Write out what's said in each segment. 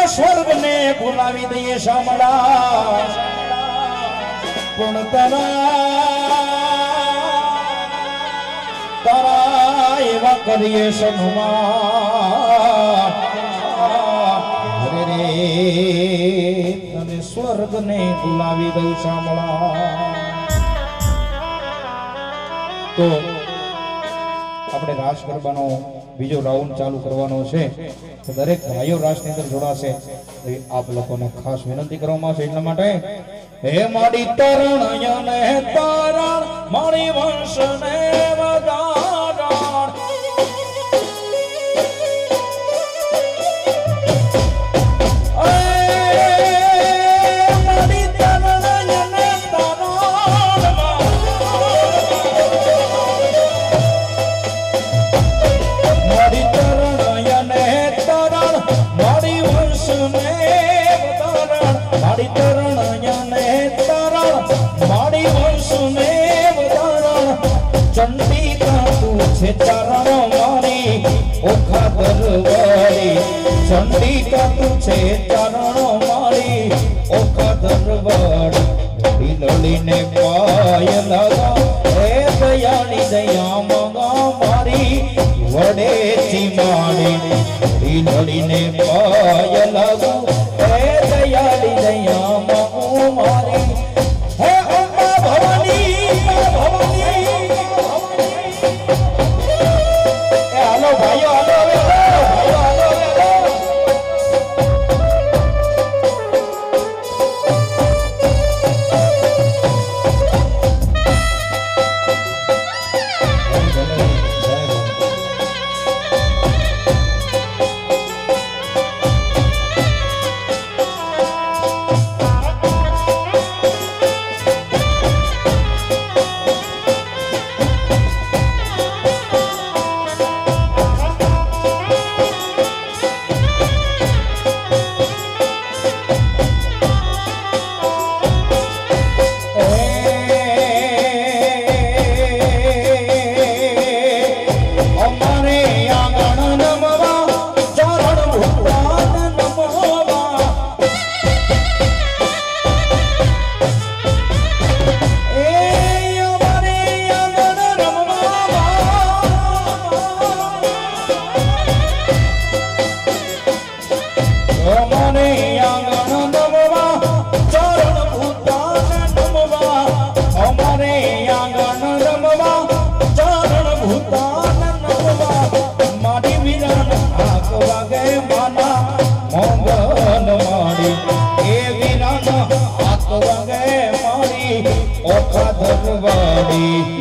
સ્વર્ગ ને ભૂલાવી દઈએ શામળા પણ તારા એવા કરીએ સન્માન અરે રે તને સ્વર્ગ ને ભૂલાવી દઉં શામળા તો આપણે રાસ ગરબાનો બીજો રાઉન્ડ ચાલુ કરવાનો છે તો દરેક ભાઈઓ રાસની અંદર જોડાશે તો આપ લોકોને ખાસ વિનંતી કરવામાં છે એટલા માટે હે મારી તરણ અને તારણ મારી વંશને વગાડણ ચંડિકા તું છે ચરણ મારી ઓખા દરવાળી ચંડિકા તું છે ચરણ મારી ઓખા દરવાળી લડીને પાય લગા હે દયાળી દયા મગા મારી વડે ચીમાડી લડીને પાય લગા હે દયાળી દયા મગા મારી હે અંબા ભવાની ભાઈઓ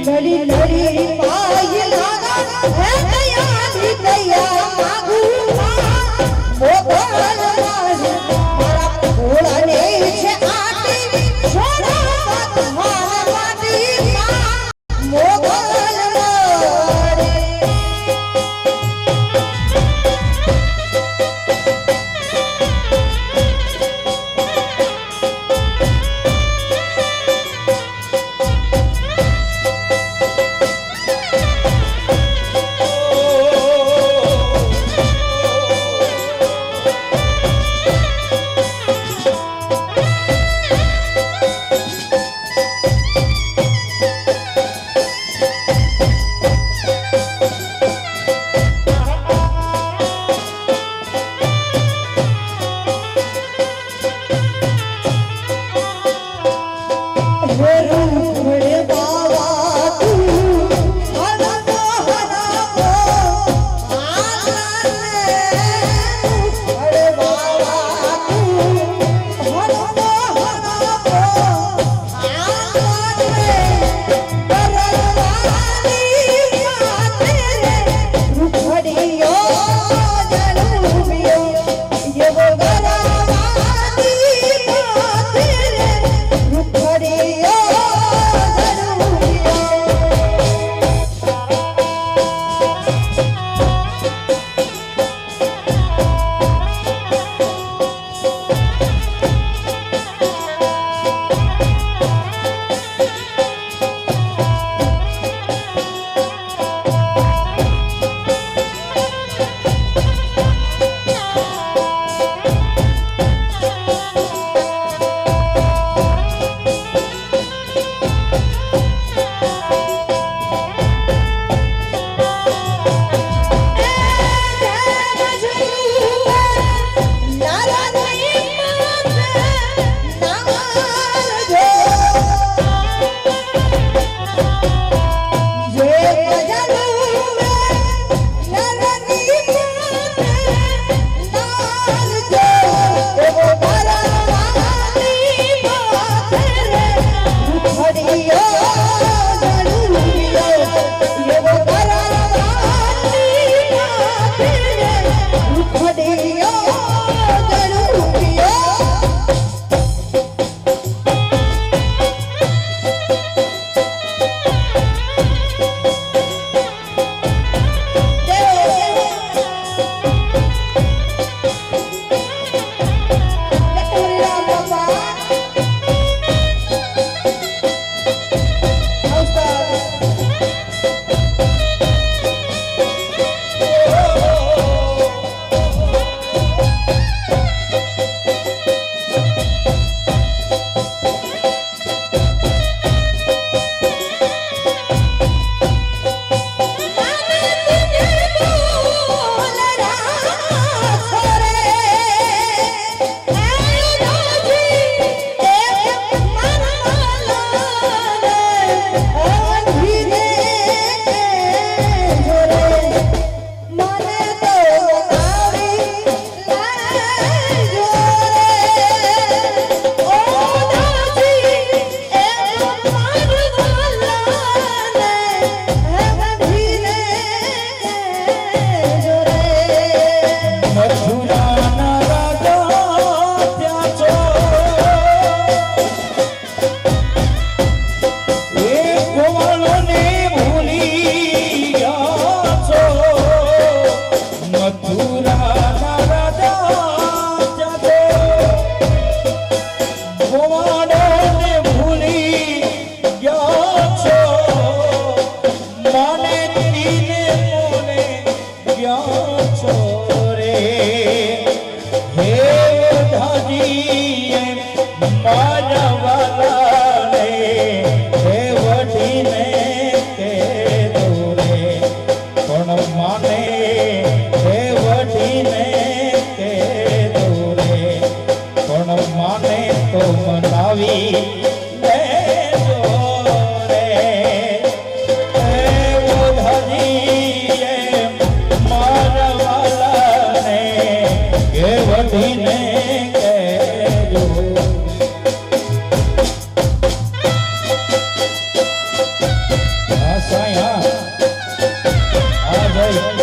લડી લડી પાય લાગા હે દયાળી દયા માગુ મોગલ મારી મારા ભોળાને છે આટી છોડા તમાર માટી મોગલ દેજો રે ઓધાજીએ મારા વાલાને કેવટીને કહેજો સાયા આ ભાઈ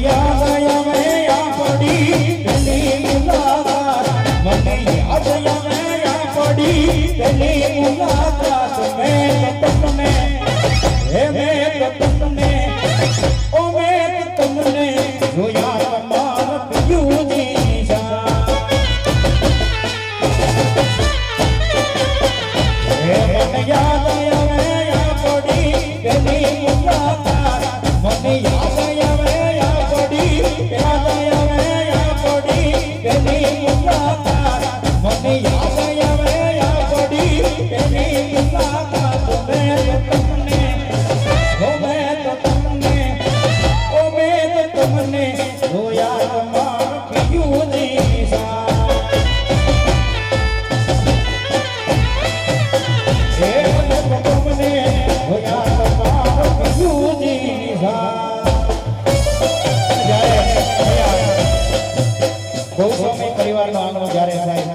યાદ આવે આપણી પેલી મુલાકાત મને યાદ આવે આપણી પેલી મુલાકાત મેં તમને હે મેં તમને ઓ મેં તમને જોયા તમારા પિયુની જા હે મને યાદ આવે આપણી પેલી મુલાકાત મને યાદ આવે આપણી યાદ આવે આપણી પેલી મુલાકાત મને યાદ આવે આપણી પેલી મુલાકાત મેં તમને ઓ મેં તમને જોયા તમારા પિયુની સા હે મને તમને જોયા તમારા પિયુની સા ગૌસ્વામી પરિવારનો આંગણો જ્યારે સાહેબ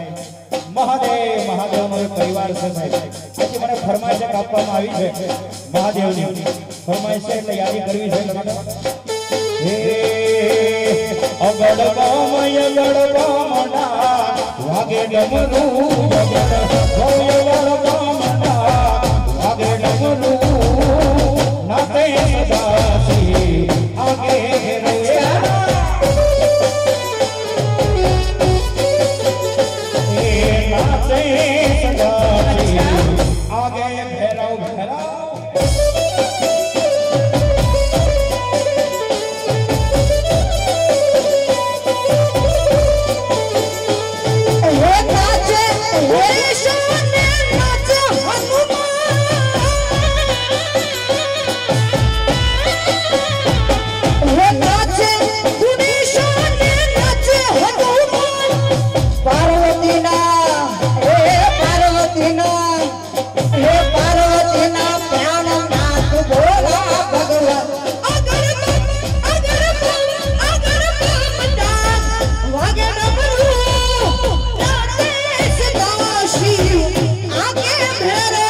મહાદેવનો એક પરિવાર છે સાહેબ આજે મને ફરમાઈશ આપવામાં આવી છે મહાદેવની ફરમાઈશ છે એટલે યાદી કરવી છે હે અગડ ગામય અગડ ગામડા વાગે ડમરું અગડ ગામડા વાગે ડમરું નાતે સદાસી આગે રે आगे घेराओ घेराओ ये नाचे ये शाने नाचे हनुमान ये नाचे दुनी शाने नाचे हनुमान पार्वती ना हे पार्वती ना प्राणनाथ भोला भगवान अगर वागे डमरू नाचे सदाशिव आगे भेरो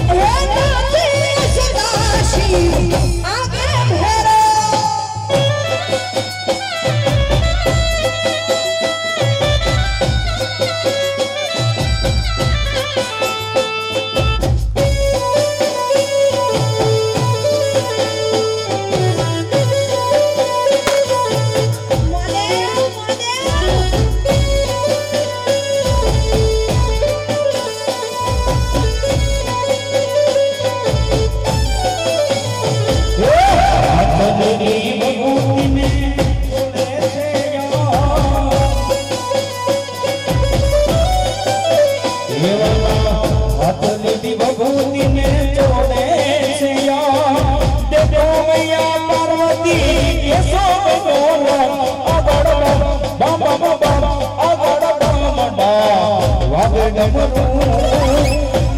हे नाचे सदाशिव आगे भेरो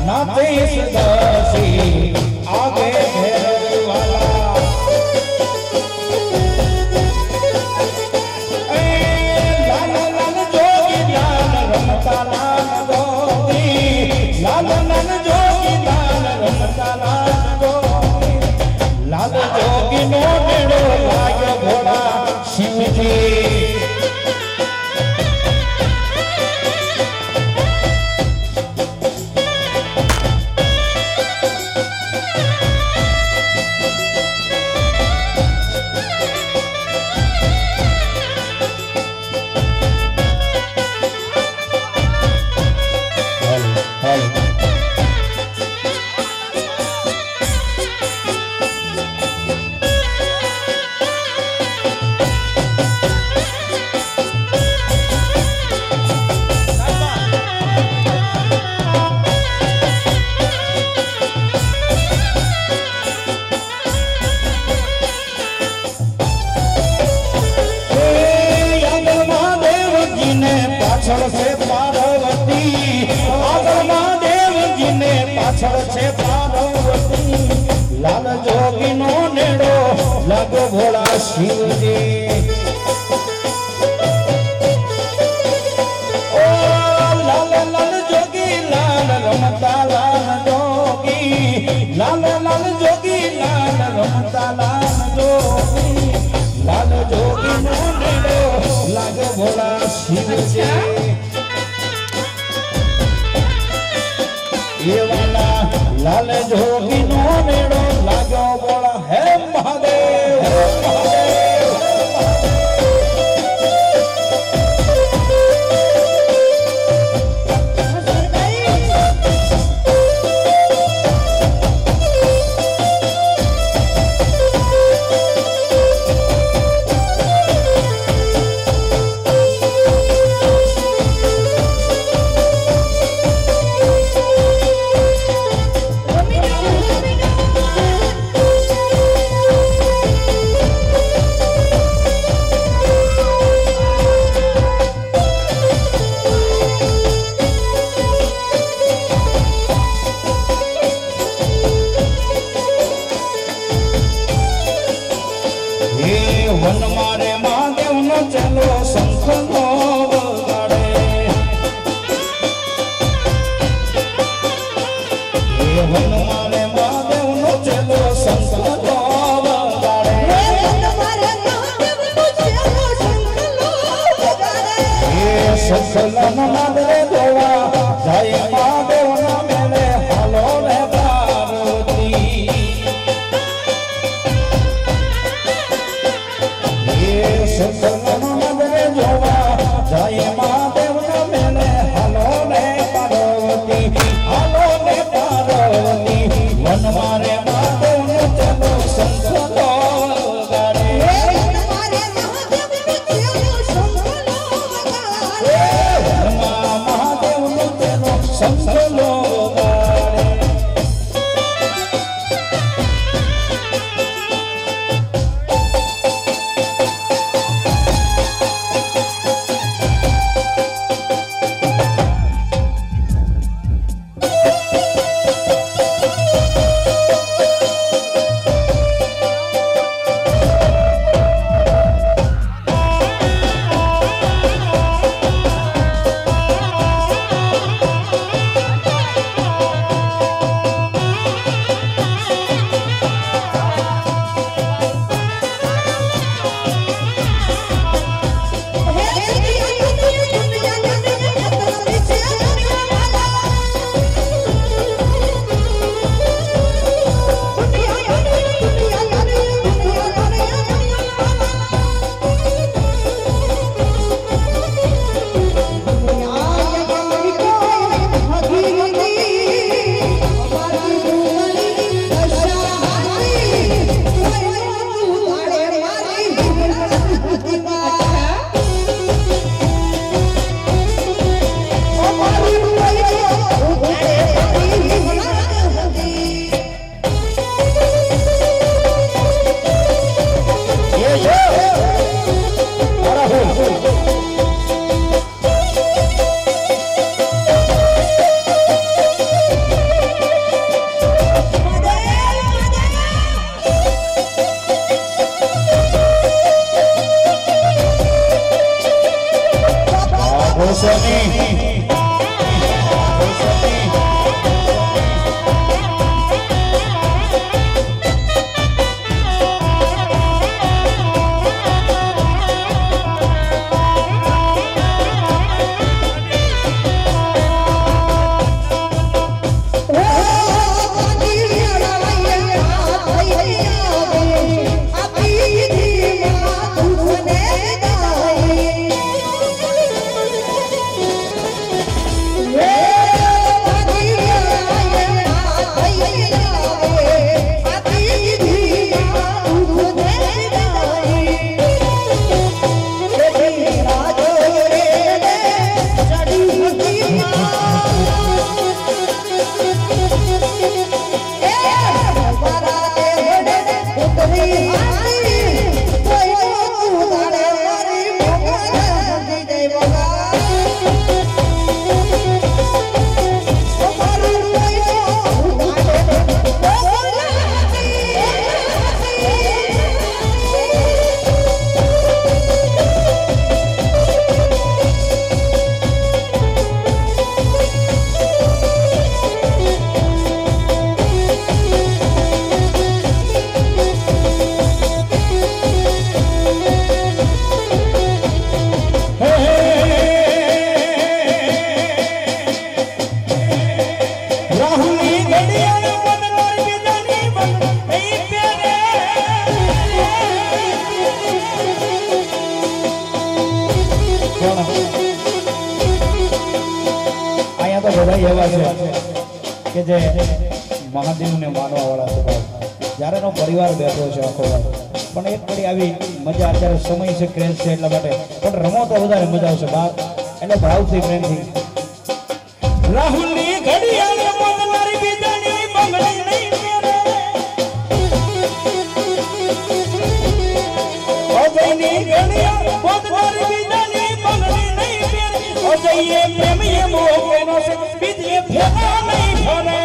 नाते सदासी आगे घेरवाला लाल लाल जोगी लाल रमता लाल जोगी लाल लाल जोगी लाल रमता लाल जोगी लाल जोगी नो नेड़ो लागे घोड़ा शिवजी पाछड़ से पार्वती महादेव जी ने पाछड़ से पार्वती लाल जोगी नो नेड़ो लगो भोला शिव जी ओ लाल लाल जोगी लाल रमता लाल जोगी लाल लाल એવાના લાલ જોગી નો મેળો લાગ્યો બોલા હે મહાદેવ હે મહાદેવ વન મારે મહાદેવ નો ચલો શંખ નો વગાડે વન મારે મહાદેવ નો ચલો શંખ નો વગાડે સસલા નો નાદ રે દોવા જાય મહાદેવ ના મેલે હાલો રે પાર્વતી સસલાનો નગરે જોવા જાય મહાદેવ ના મેલે હાલો ને પાર્વતી વન મારે મહાદેવ નો ચલો શંખ નો વગાડે વનમાં રાહુલની ઘડિયાળ બદલાર બીજાની બંગડી પહેરે અહીંયા તો બધા એવા છે કે જે મહાદેવને માનવા વાળા છે જ્યારે એનો પરિવાર બેઠો છે આખો વાર પણ એક પડી આવી મજા અત્યારે સમય છે ક્રેઝ છે એટલા માટે પણ રમો તો વધારે મજા આવશે બા એટલે ભાવથી પ્રેમથી રાહુલની ઘડિયાળ બદલાર બીજાની બંગડી નહીં પહેરે અજયની ઘડિયાળ બદલાર બીજાની બંગડી નહીં પહેરે અજયે પ્રેમીએ મોકેનો છે બીજે ફેરા નહીં ફરે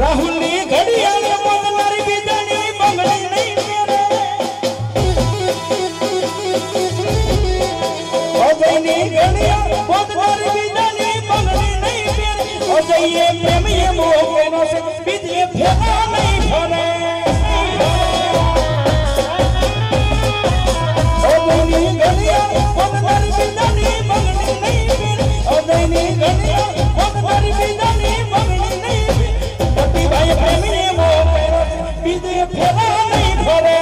રાહુલની ઘડિયાળ બદલાર બીજાની બંગડી નહીં પહેરે અજયની ઘડિયાળ બદલાર બીજાની બંગડી નહીં પહેરે અજયે પ્રેમીએ મોકેનો છે બીજે ફેરા નહીં ફરે અજયની ઘડિયાળ બદલાર બીજાની બંગડી નહીં પહેરે અજયની ઘડિયાળ બદલાર બીજાની બંગડી નહીં પહેરે પતિભાઈ પ્રેમીએ મોકેનો છે બીજે ફેરા નહીં ફરે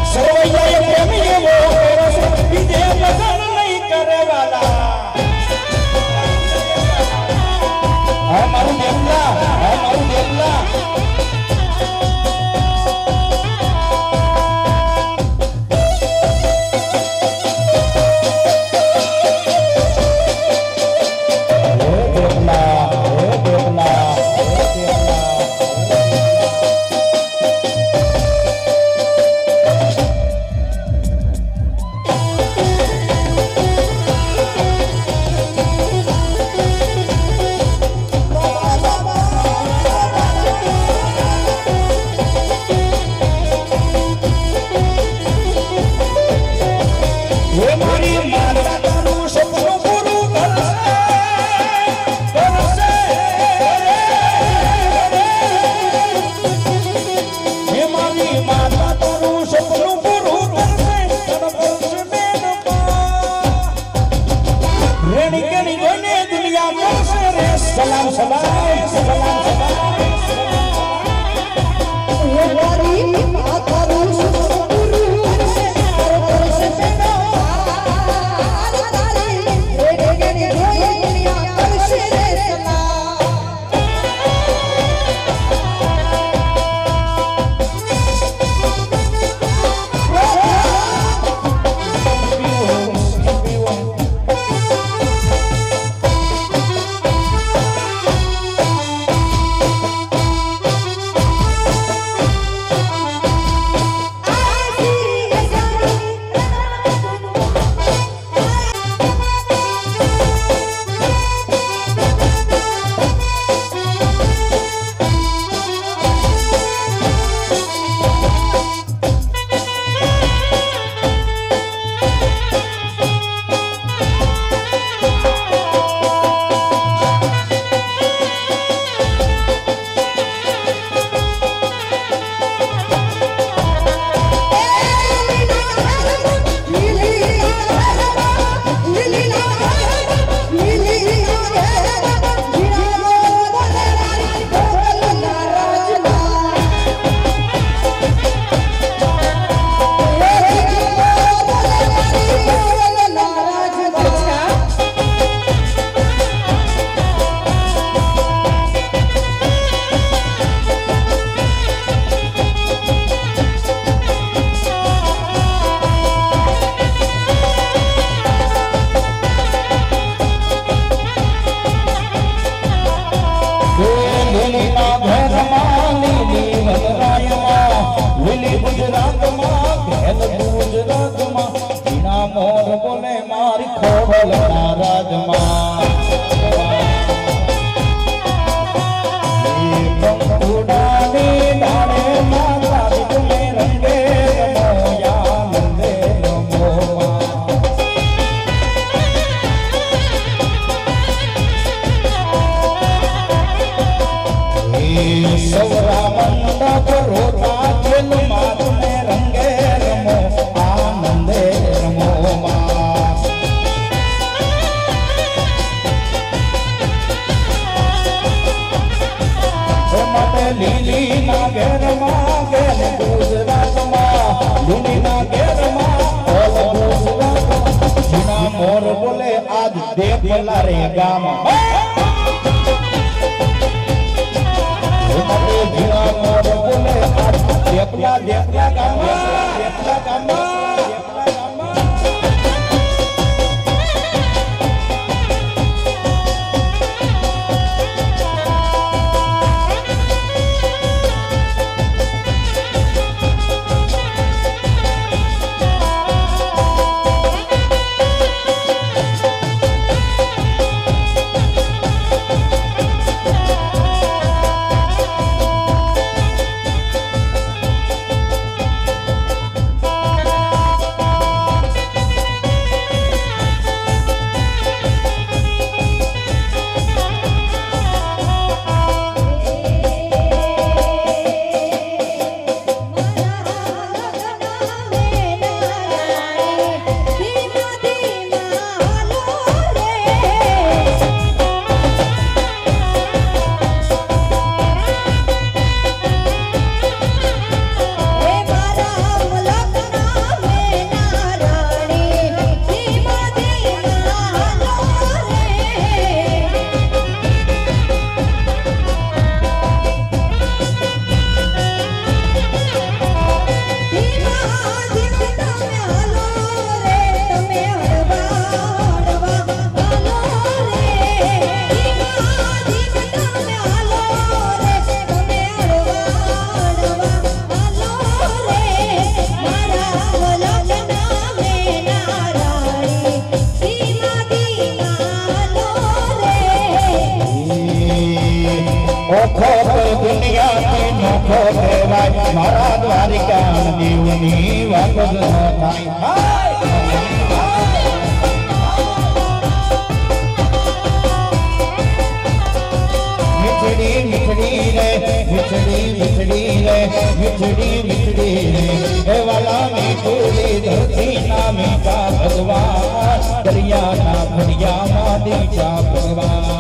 સરવૈયાએ પ્રેમીએ મોકેનો છે બીજે લગન નહીં કરે વાલા હા મારું દેવલા હા મારું દેવલા સલામ સલામ સલામ દેપલા રે ગામ જીવા મોર બોલે દેપલા દેપલા ગામ દેપલા ગામ મારા દ્વારિકા દેવની વાપસ ન થાય મીઠડી મીઠડી રે મીઠડી મીઠડી રે મીઠડી મીઠડી રે હે વાલા મીઠડી ધરતી ના મીઠા ભગવાન દરિયાના ભરિયામાં દીઠા ભગવાન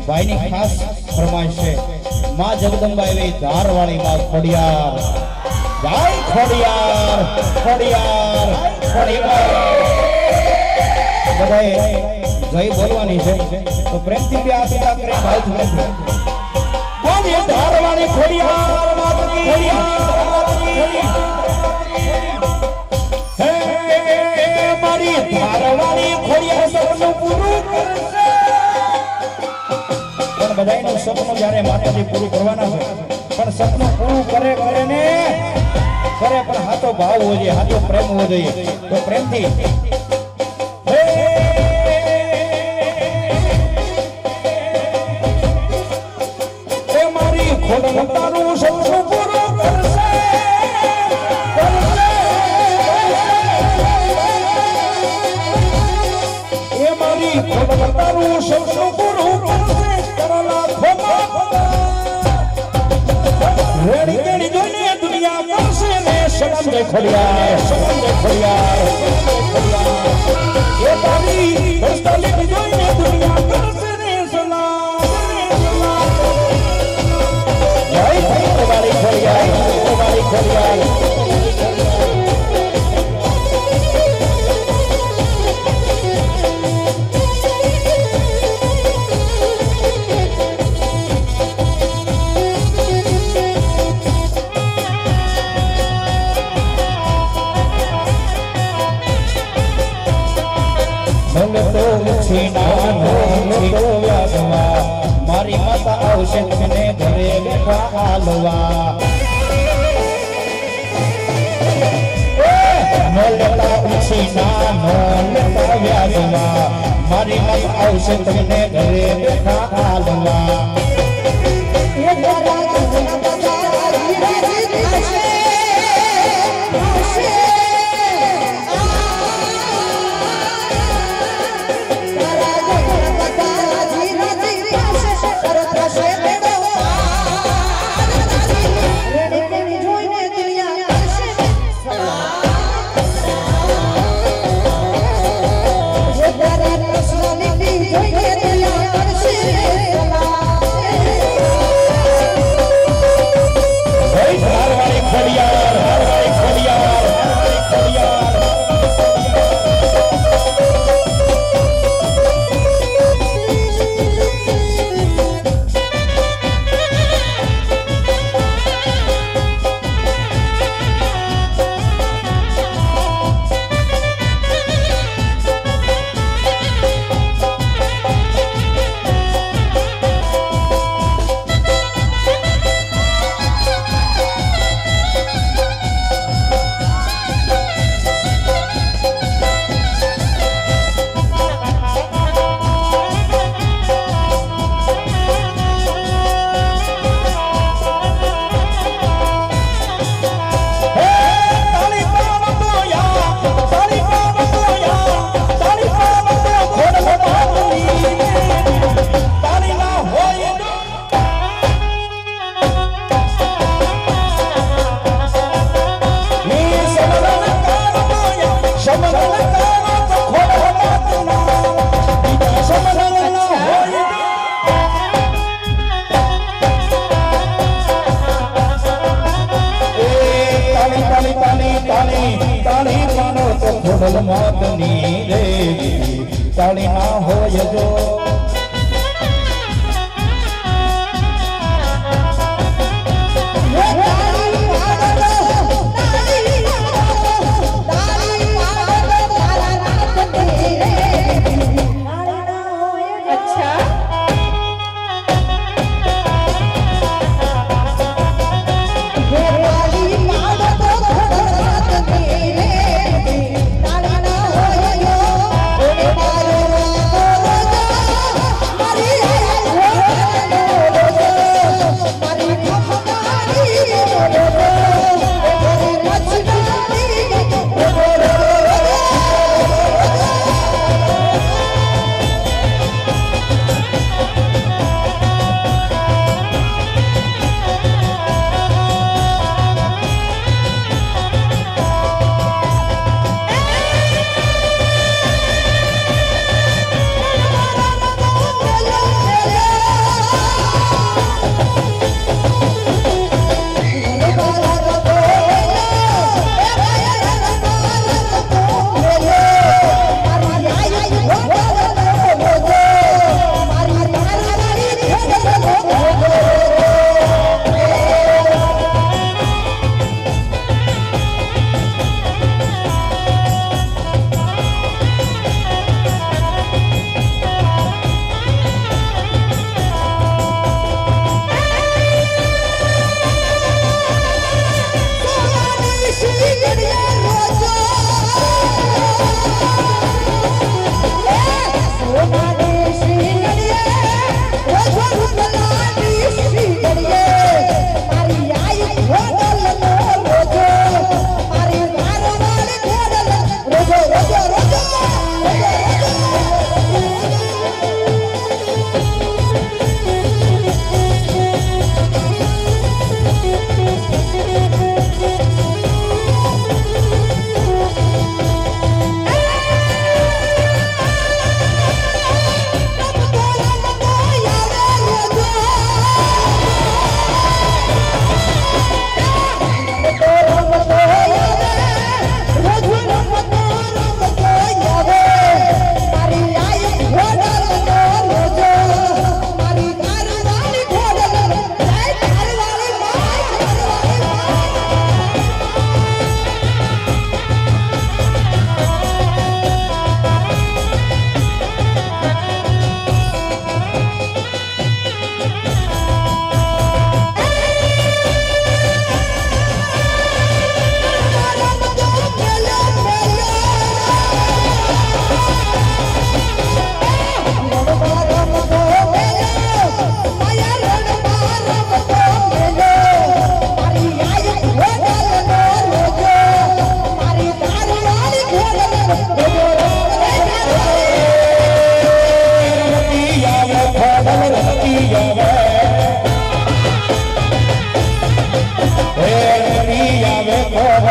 ભાઈની ખાસ ફરમાઈશ છે માં જગદંબા એવી ધારવાળી માં ખોડિયાર જય ખોડિયાર ખોડિયાર ખોડિયાર બધાએ જય બોલવાની છે તો પ્રેમથી બે આપીતા પ્રેમ ભાવથી પ્રેમ બોલીએ ધારવાળી ખોડિયાર માત કી હે મારી ધારવાળી ખોડિયાર સપનું પૂરું કરશે બધાયનું સપનું જ્યારે માતાજી પૂરું કરવાના છે પણ સપનું પૂરું કરે કરે ને કરે પણ હાથો ભાવ હોવો જોઈએ હાથો પ્રેમ હોવો જોઈએ તો પ્રેમથી એ મારી ખોડલતાનું સપનું પૂરું કરશે એ મારી ખોડલતાનું સપનું પૂરું કરશે રેડી કેડી જોઈને દુનિયા કરશે ને સમંદર ખોડિયાર એ તારી દોસ્તાલી જોઈને દુનિયા કરશે ને સલામ જય તમારી ખોડિયાર મારી માતા આવશે તમને ઘરે બેઠા હાલવા પસીના નો લેતા વ્યાજમાં મારી મત આવશે તમને ઘરે બેઠા હાલવા મોતની દેવી તાળી ના હોય જો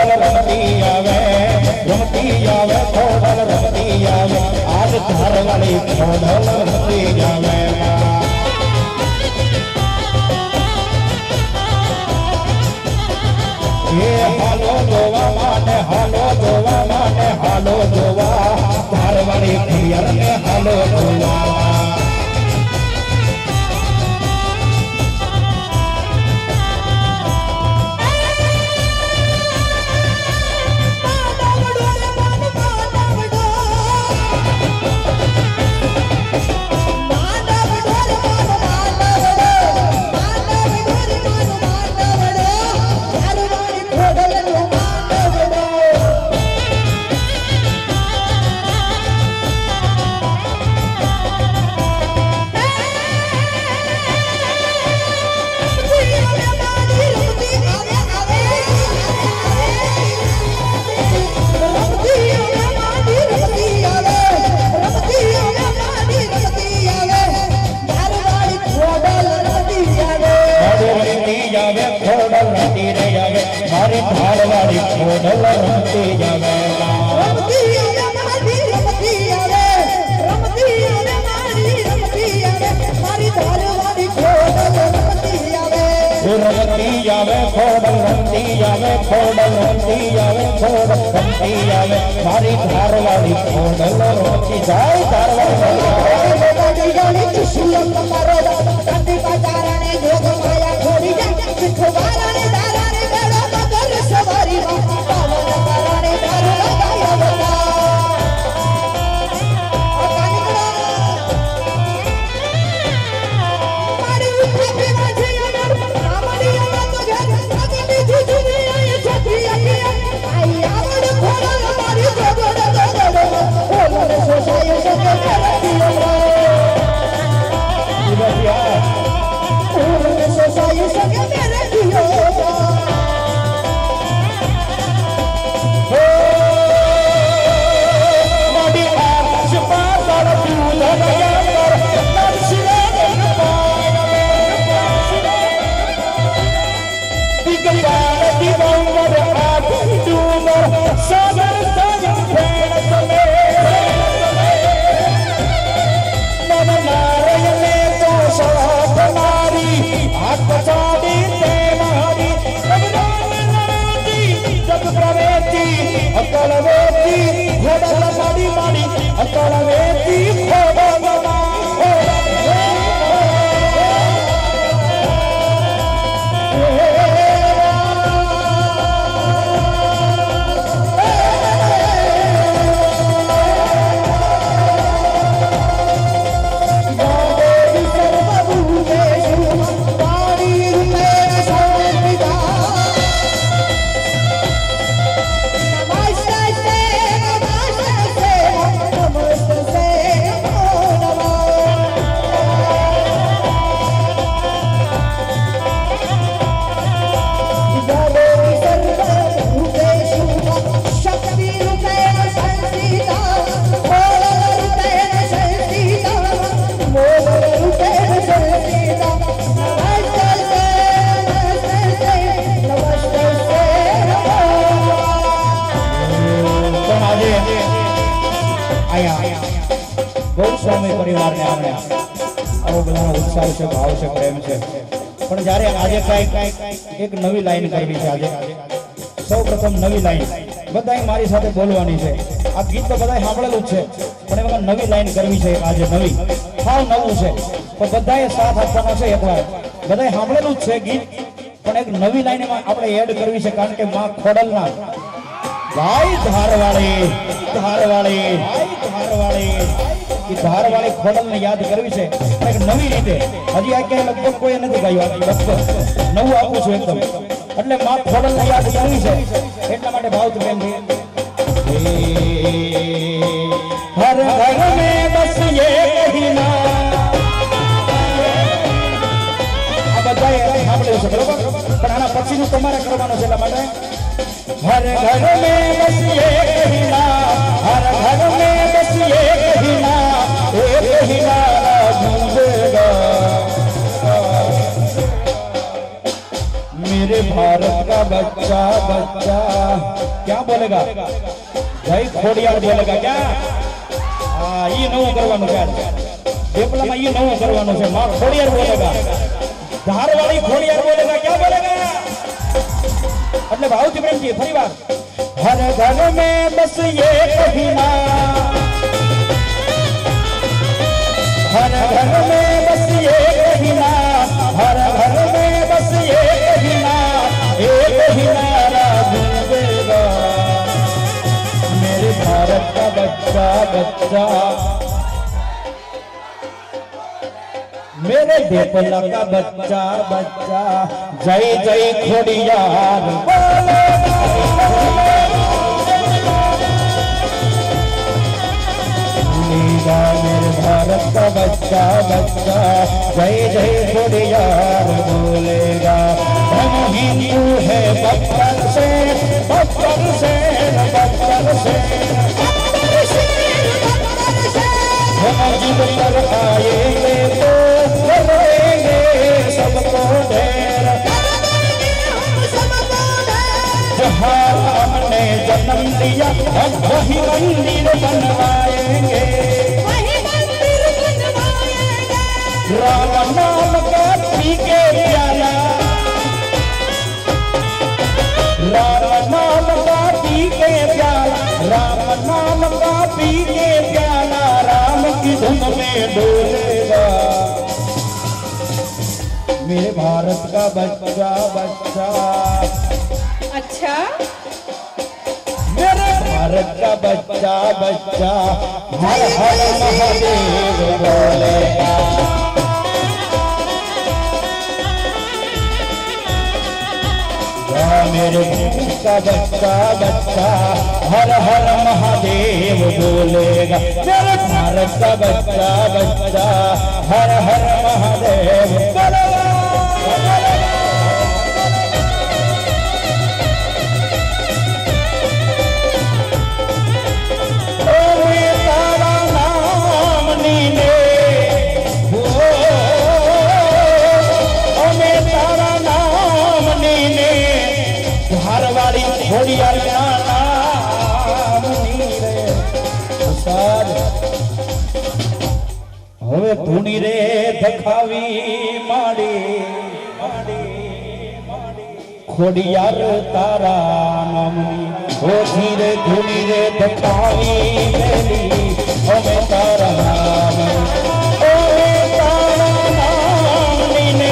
ખોડલ રમતી આવે ખોડલ રમતી આવે આજ ધારવાળી ખોડલ રમતી આવે હાલો જોવા માટે હાલો જોવા ધારવાળી પિયર ને હાલો જોવા મારી ધારવાળી ખોડલ રમતી જાવે રમતી આવે ખોડલ રમતી આવે મારી ધારવાળી ખોડલ રમતી જાય ધારવાળી ગૌસ્વામી પરિવારને આપણે આવો બધાનો ઉત્સાહ છે, ભાવ છે, પ્રેમ છે. પણ જ્યારે આજે કાંઈક એક નવી લાઈન કરવી છે, આજે સૌ પ્રથમ નવી લાઈન બધાય મારી સાથે બોલવાની છે. આ ગીત તો બધાય સાંભળેલું જ છે, પણ એમાં નવી લાઈન કરવી છે. આજે નવી સાવ નવું છે, તો બધાએ સાથ આપવાનો છે. એકવાર બધાય સાંભળેલું જ છે ગીત, પણ એક નવી લાઈન એમાં આપણે એડ કરવી છે. કારણ કે માં ખોડલના ભાઈ ધારવાળી ધારવાળી ખોડલને યાદ કરવી છે એક નવી રીતે. હજી આ ક્યાંય લગભગ કોઈ નથી ગાયું, લગભગ નવું આપું છું એકદમ. એટલે માં ખોડલને યાદ કરવી છે, એટલા માટે ભાવ પ્રેમ છે. હર ઘર મેં બસ ये कहिना આ બધાએ સાંભળ્યું છે બરોબર, પણ આના પછીનું તમારે કરવાનું છે. એટલા માટે हर घर में बस ये कहना, हर घर में बस ये कहना, एक ही नारा गूंजेगा मेरे भारत का बच्चा बच्चा क्या बोलेगा जय खोडियार बोलेगा क्या हाँ ये नવું કરવાનું છે પેપલામાં ये નવું કરવાનું છે માં ખોડિયાર બોલેगा धारवाड़ी खोडियार बोलेगा क्या बोलेगा એટલે ભાવથી પ્રેમજી ફરીવાર हर घर में बस ये कहिना हर घर में बस ये कहिना हर घर में बस ये कहिना एक ही नारा गूंजेगा मेरे भारत का बच्चा बच्चा मेरे देपला का बच्चा बच्चा जय जय खोडियार बोलेगा मेरे भारत का बच्चा बच्चा जय जय खोडियार बोलेगा हम हिंदू है बचपन से बचपन से बचपन से हम जिद पर आएंगे तो करेंगे सबको ढेर जहाँ हमने जन्म लिया हम वही मंदिर बनवाएंगे राम नाम का पी के प्याला राम नाम का पी के प्याला राम नाम का पी के प्याला राम की धुन में डोलेगा मेरे भारत का बच्चा बच्चा अच्छा मेरे भारत का बच्चा बच्चा हर हर महादेव बोलेगा मेरे भारत का बच्चा बच्चा हर हर महादेव बोलेगा मेरे भारत का बच्चा बच्चा हर हर महादेव बोलेगा खोडियार હવે ધૂણી રે ધખાવી માડી ખોડિયાર તારા નામની ઓ ધીરે ધૂણી રે ધખાવી મેલી અમે તારા નામ ઓ તારા નામની ને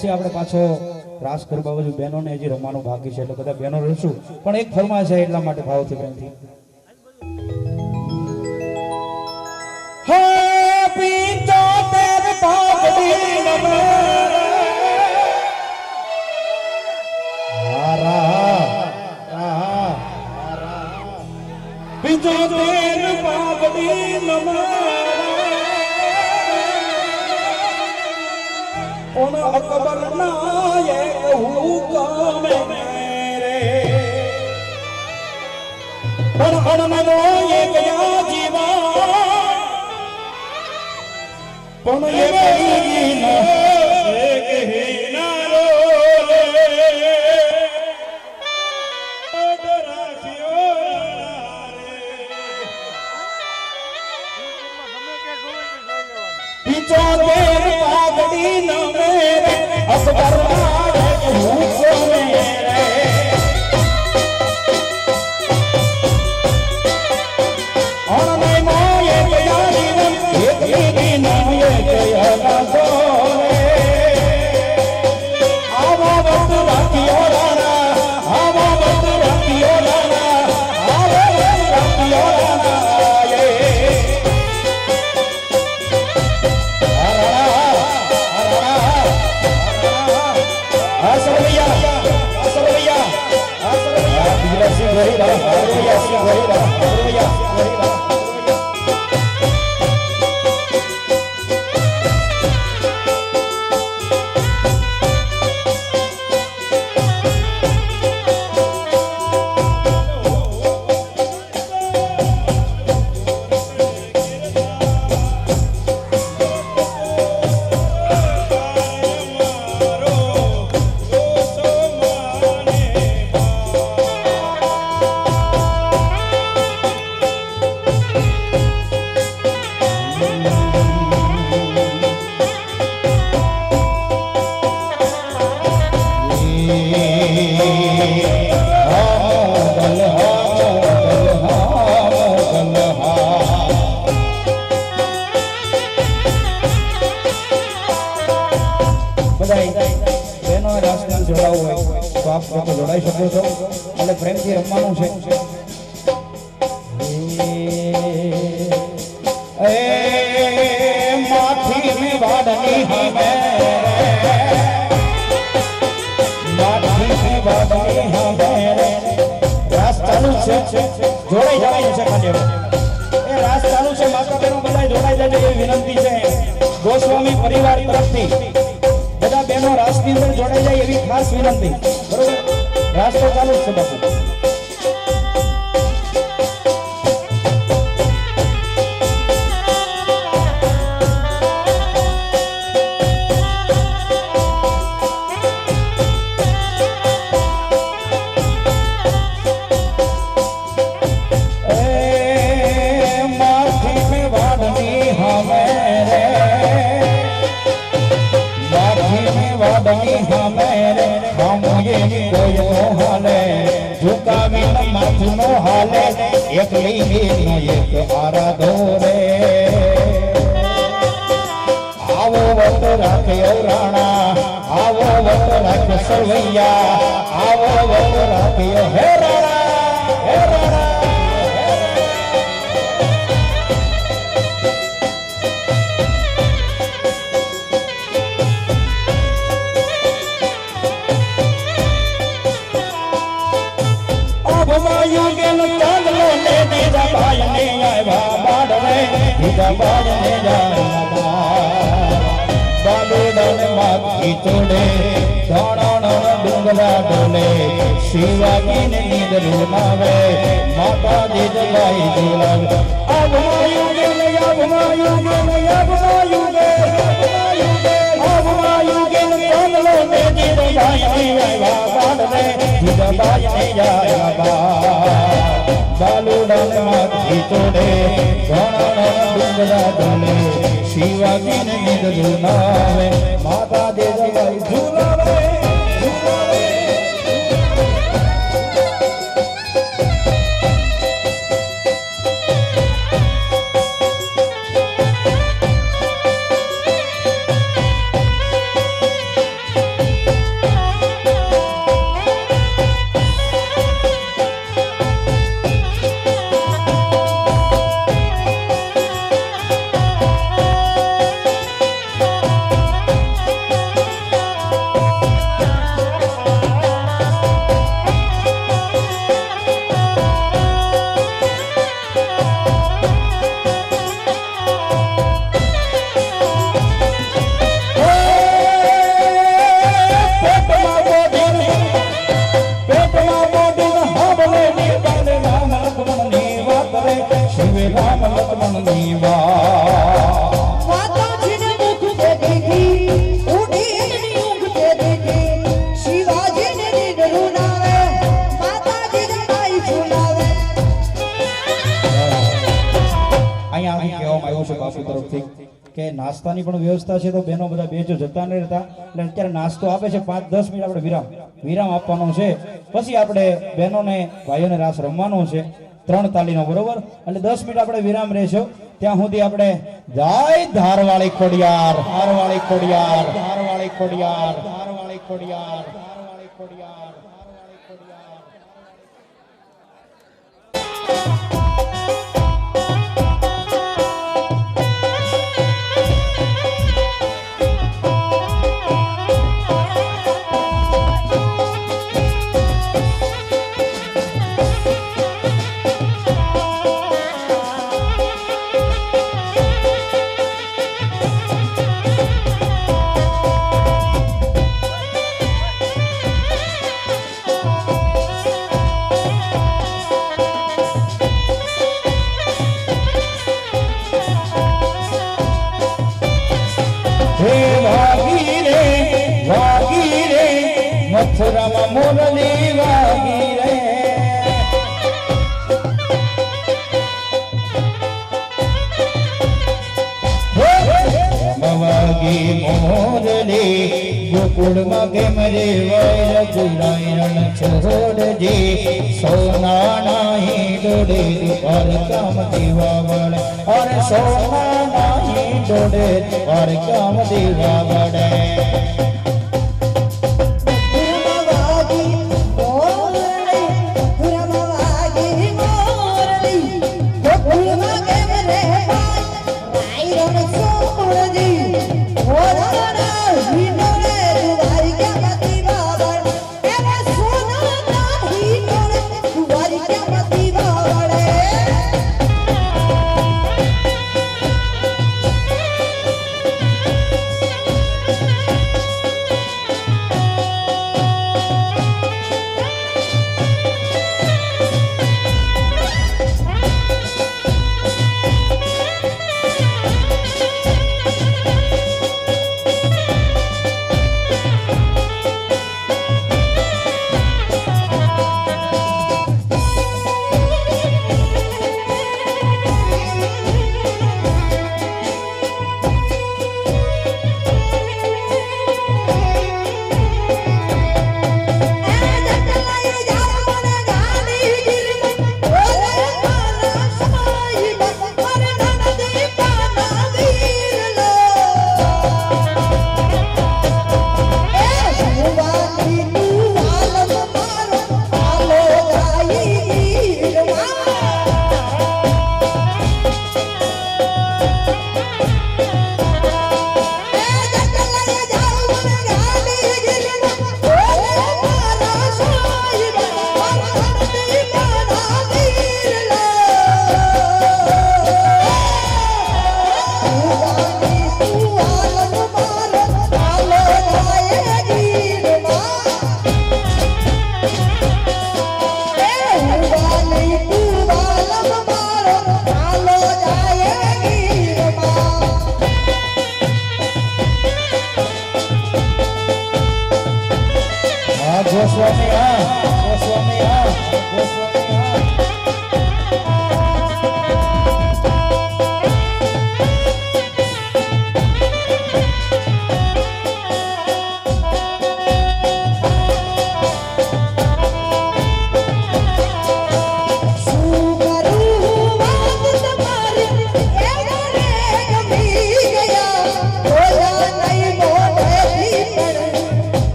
પછી આપણે પાછો રાસ ગરબા બાજુ બહેનોને હજી રમવાનું બાકી છે એટલે બધા બહેનો રહીશું પણ એક ફરમાશ છે એટલા માટે ભાવથી પ્રેમથી હે પીતો તેર પાપડી નમે પીતો તેર પાપડી નમે ઓન અકબર ના એક હુકમ રે પણ અણનો એક જીવા પણ એ કઈ ન એક હિનારો રે રાખ્યો પીછો દેર પાઘડી ન મેરે અકબર ના એક હુકમ રે અણને મોય જાણીને એક નાય ગયા ગોરે આવો વત રાખ્યો રાણા આવો વત રાખ્યો રાણા આવો વત રાખ્યો રાણા સરવૈયા બીજા સિંહ રહી બહેનો રાસમાં જોડાવું હોય તો આપ લોકો જોડાઈ શકો છો એટલે પ્રેમથી રમવાનું છે એ માથી મે વાડની હમે માથી મે વાડની હમે રાસ ચાલુ છે જોડાઈ જવાય છે ખાલી એ રાસ ચાલુ છે માતા બહેનો બધા જોડાઈ જજો એવી વિનંતી છે ગોસ્વામી પરિવાર તરફથી બધા બહેનો રાસની અંદર જોડાઈ જાય એવી ખાસ વિનંતી બરોબર રાસ તો ચાલુ જ છે બાપુ એકલી નો એક આરાધો રે આવો વટ રાખ્યો રાણા આવો વટ રાખ્યો સરવૈયા આવો વટ રાખ્યો હે રાણા હે રાણા ડુંગરા ડોલે શિવાજી ને નીંદ રૂનાવે માતા જે જગાઈ ઝુલાવે આગમાયું ગે આગમાયું ગે આગમાયું ગે આગમાયું ગે કાનલો ને જે જગાઈ આવ્યા બાળને જગાઈ ને જાય બાલુડા ને માથી ચોડે ડુંગરા ડોલે શિવાજી ને નીંદ રૂનાવે માતા જે જગાઈ ઝુલાવે અહીંયાથી કહેવામાં આવ્યું છે બાપુ તરફથી કે નાસ્તાની પણ વ્યવસ્થા છે, તો બહેનો બધા બેજો જતા નહીં રહેતા, એટલે અત્યારે નાસ્તો આપે છે 5-10 મિનિટ આપણે વિરામ આપવાનો છે, પછી આપણે બહેનોને ભાઈઓને રાસ રમવાનો છે 3 તાલીનો, બરોબર? એટલે 10 મિનિટ આપણે વિરામ રહેશો, ત્યાં સુધી આપણે જય ધારવાળી ખોડિયાર, ધારવાળી ખોડિયાર, ધારવાળી ખોડિયાર, ધારવાળી ખોડિયાર, ધારવાળી ખોડિયાર, ધારવાળી ખોડિયાર. મથુરામાં મુરલી વાગી રે, વાગી મોરલી ગોકુળમાં કેમ રે વૈર ચુરાયણ છોડજે, સોના નાહી ડોડે દ્વારકામ દીવા વડે, અરે સોના નાહી ડોડે દ્વારકામ દીવા વડે.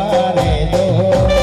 રે જોવે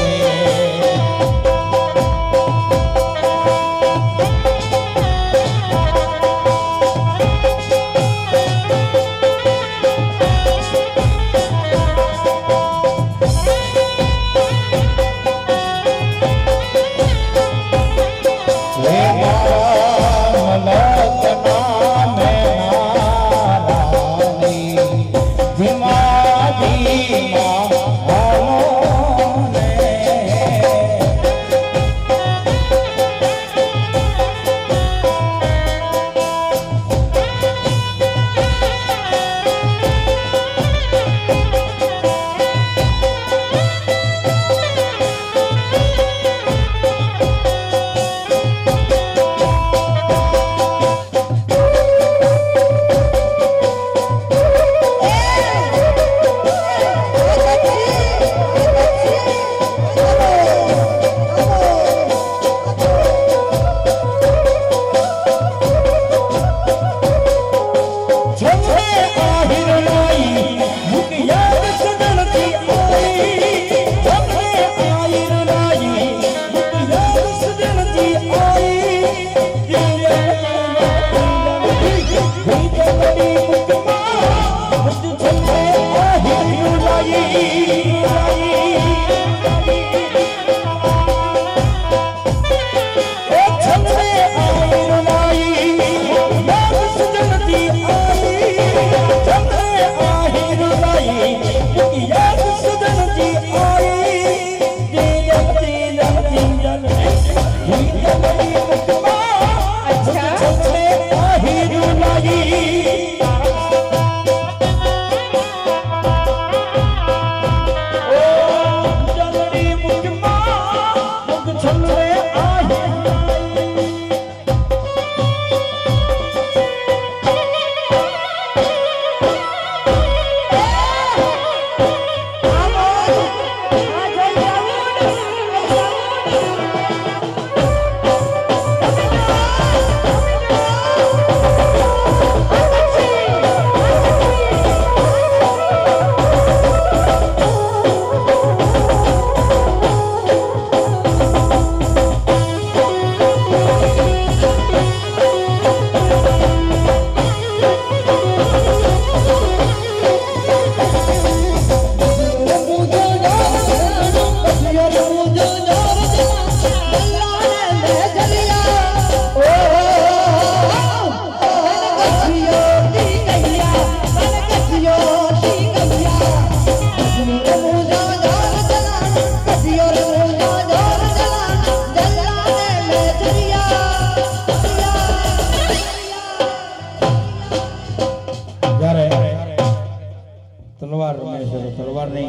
તલવાર રમે છે તો તલવાર ની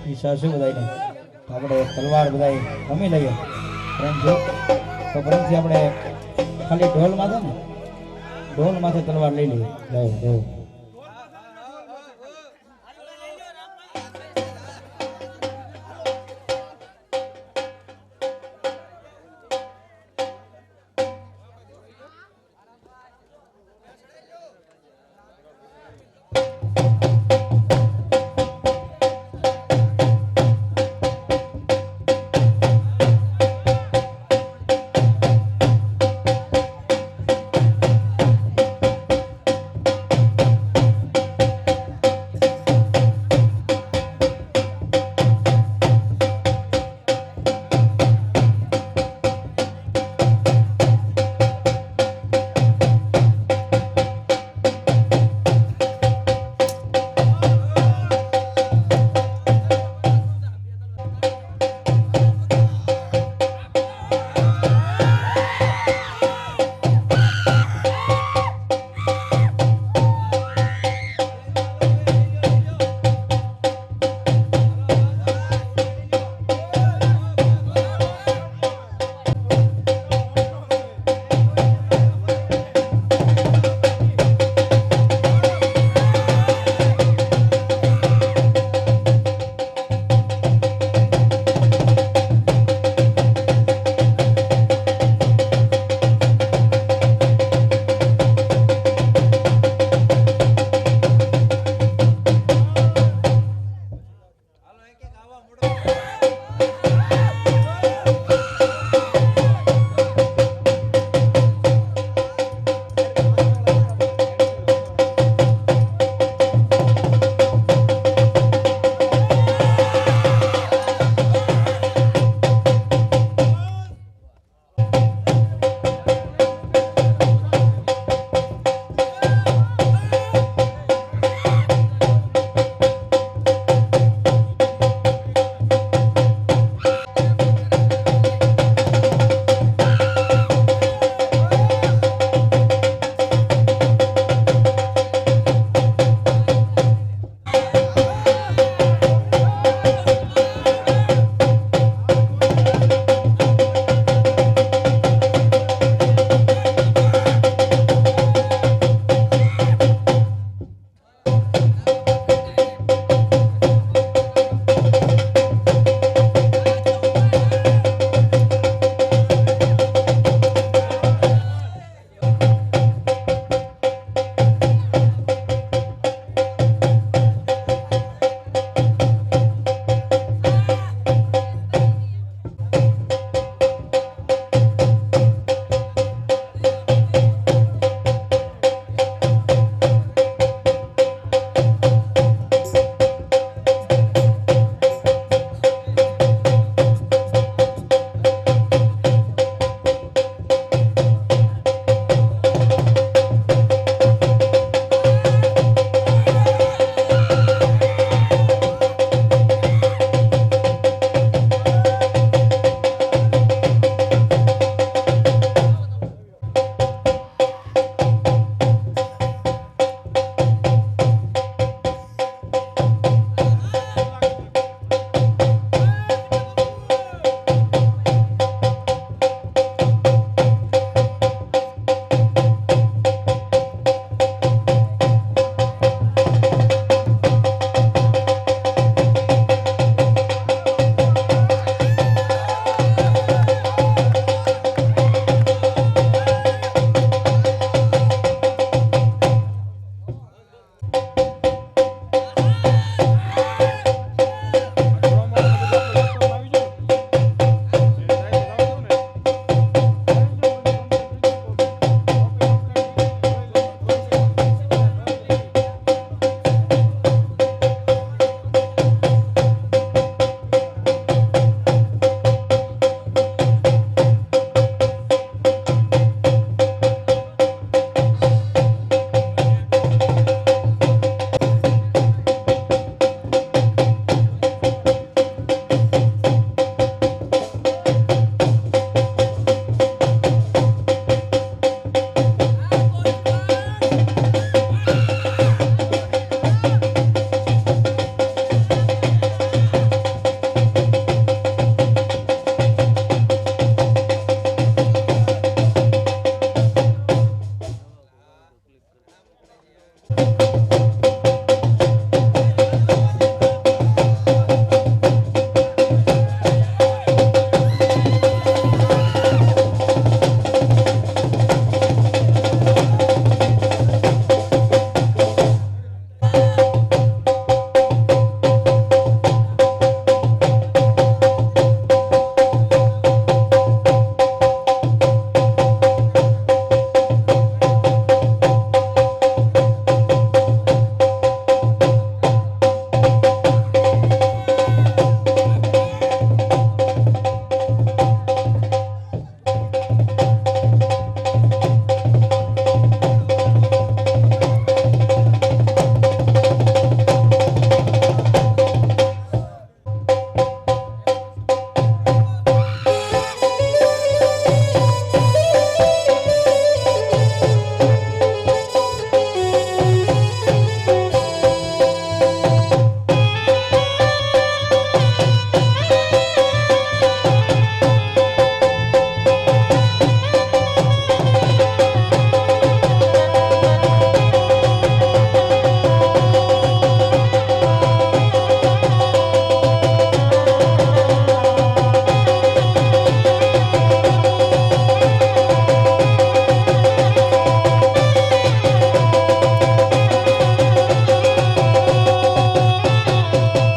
ઈચ્છા છે બધાને આપણે તલવાર બધા રમી લઈએ પ્રેમ જો તો પ્રેમથી આપણે ખાલી ઢોલ માથે ને ઢોલ માથે તલવાર લઈ લઈએ લાવ દેવ